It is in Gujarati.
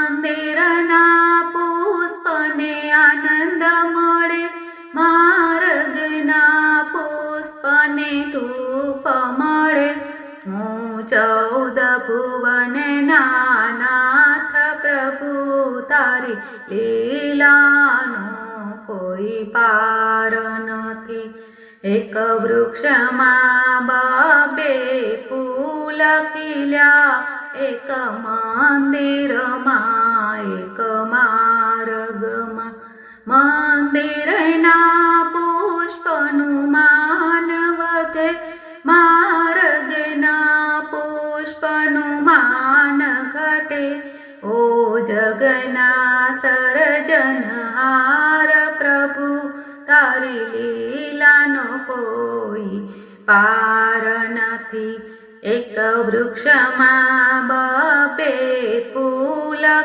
મંદિરના પુષ્પને આનંદ મળે, માર્ગના પુષ્પને ધૂપ મળે. હું 14 ભુવનના નાથ પ્રભુ, તારી લીલાનો કોઈ પાર નથી. એક વૃક્ષમાં 2 ફૂલ ખીલ્યા, એક મંદિરમાં એક માર્ગમાં. મંદિરના પુષ્પનું માન વધે, માર્ગના પુષ્પનું માન ઘટે. ઓ જગના સર્જનહાર પ્રભુ, તારી લીલાનો કોઈ પાર નથી. એક વૃક્ષમાં 2 ફૂલ